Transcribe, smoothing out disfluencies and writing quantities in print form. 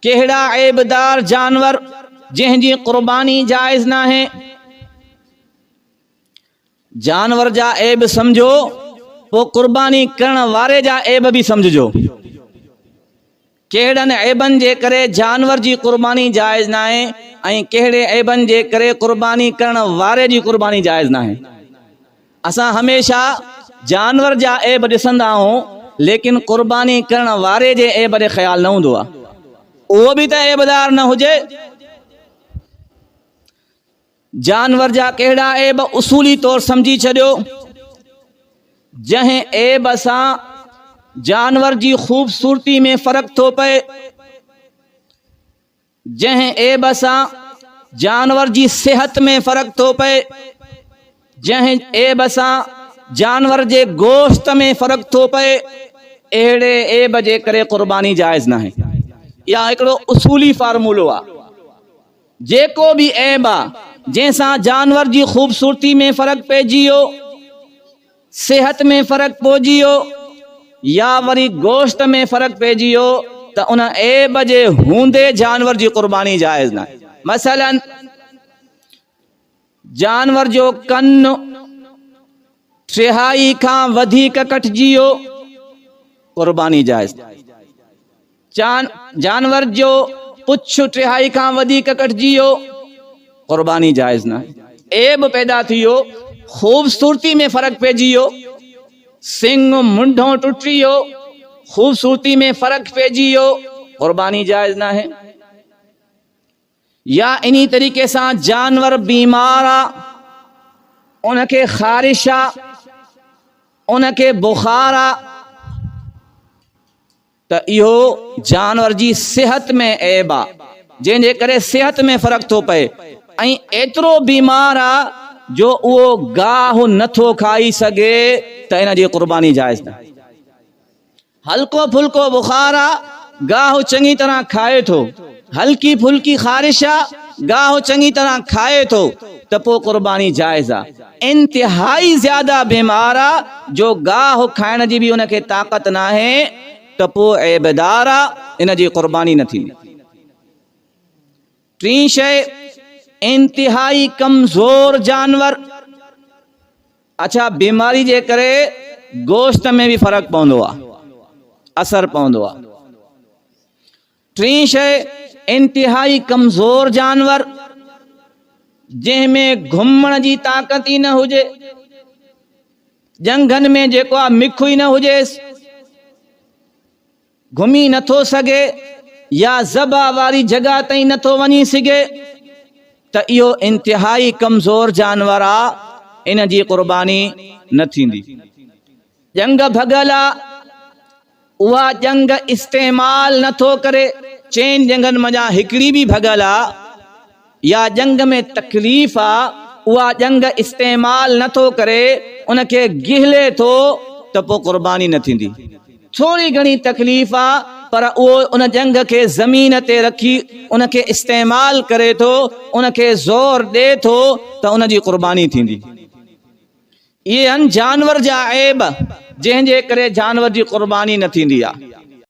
केड़ा ऐबदार जानवर जंहिंजी कुर्बानी जायज़ ना है। जानवर जा ऐब समझो, वो कुर्बानी करण वारे जा ऐब भी समझो। केड़न ऐबन जे करे जानवर जी कुर्बानी जायज़ ना है, ऐं केड़े ऐबन जे करे कुर्बानी करण वारे जी कुर्बानी जायज़ ना है। असां हमेशा जानवर जा ऐब ॾिसंदा आहियूं, लेकिन कुर्बानी करण वारे जे ऐब ॾे ख़्याल न हूंदो आहे। उहो भी त ऐबदार न हुजे। जानवर जा केड़ा ऐब उसूली तौर समझी छॾियो। जंहिं ऐब सां जानवर जी खूबसूरती में फर्क थो पए, जंहिं ऐब सां जानवर जी सेहत में फर्क थो पए, जंहिं ऐब सां जानवर जे गोश्त में फर्क थो पए, अहिड़े ऐब जे करे कुर्बानी जायज़ न है। या हिकिड़ो उसूली फार्मूलो आहे। जेको भी ऐब आहे जंहिंसां जानवर जी खूबसूरती में फर्क पइजी वियो, सेहत में फर्क पइजी वियो, या वरी गोश्त में फर्क पइजी वियो, त उन ऐब जे हूंदे जानवर जी कुर्बानी जायज़ न आहे। मसलन जानवर जो कन टिहाई खां वधीक कटजी वियो, कुर्बानी जायज़। जानवर जो पुछ टिहाई खां वधीक कटजी वियो, कुर्बानी जायज़ न आहे। ऐब पैदा थी वियो, खूबसूरती में फर्क पइजी वियो, सिंग मुंडो टुटी वियो, खूबसूरती में फर्क पइजी वियो, कुर्बानी जायज़ न आहे। या इन्ही तरीके से जानवर बीमार आ, उनके खारिश आ, उनके बुखार आ, त इहो जानवर जी सेहत में ऐब आ, जंहिंजे करे सेहत में फर्क थो पए। ऐं एतिरो बीमार आ जो उहो गाह नथो खाई सघे, त इन जी कुर्बानी जायज़ न। हल्को फुल्को बुखार आ, गाह चङी तरह खाए थो, हल्की फुल्की खारिश आ, गाह चङी तरह खाए थो, त पोइ कुर्बानी जायज़ आ। इंतिहाई ज्यादा बीमार आ, जो गाह खाइण जी भी उनखे ताक़त न आहे, त पोइ ऐबदार आ, इन जी कुर्बानी न थींदी। टी शइ, इंतिहाई कमज़ोर जानवर। अच्छा, बीमारी जे करे गोश्त में भी फर्क पवंदो आहे, असर पवंदो आहे। टी शइ, इंतिहाई कमज़ोर जानवर, जंहिंमें घुमण जी ताक़त ही न हुजे, जंगन में जेको आहे मिखु ही न हुजेसि, घुमी नथो सघे, या ज़बा वारी जगह ताईं नथो वञी सघे, त इहो इंतिहाई कमज़ोर जानवर आ, इन जी कुर्बानी न थींदी। जंग भगल आ, उहा जंग इस्तेमाल नथो करे, चइनि जंगनि मञा हिकिड़ी भी भगल आ, या जंग में तकलीफ़ आ, उहा जंग इस्तेमाल नथो करे, उनखे गिहले थो, त पोइ कुर्बानी न थींदी। थोड़ी घणी तकलीफ़ आ, पर उहो उन जंग के ज़मीन ते रखी उनखे इस्तेमाल करे थो, उनखे ज़ोर ॾे थो, त उन जी कुर्बानी थींदी। इहे आहिनि जानवर जा ऐब, जंहिंजे करे जानवर जी कुर्बानी न थींदी आहे।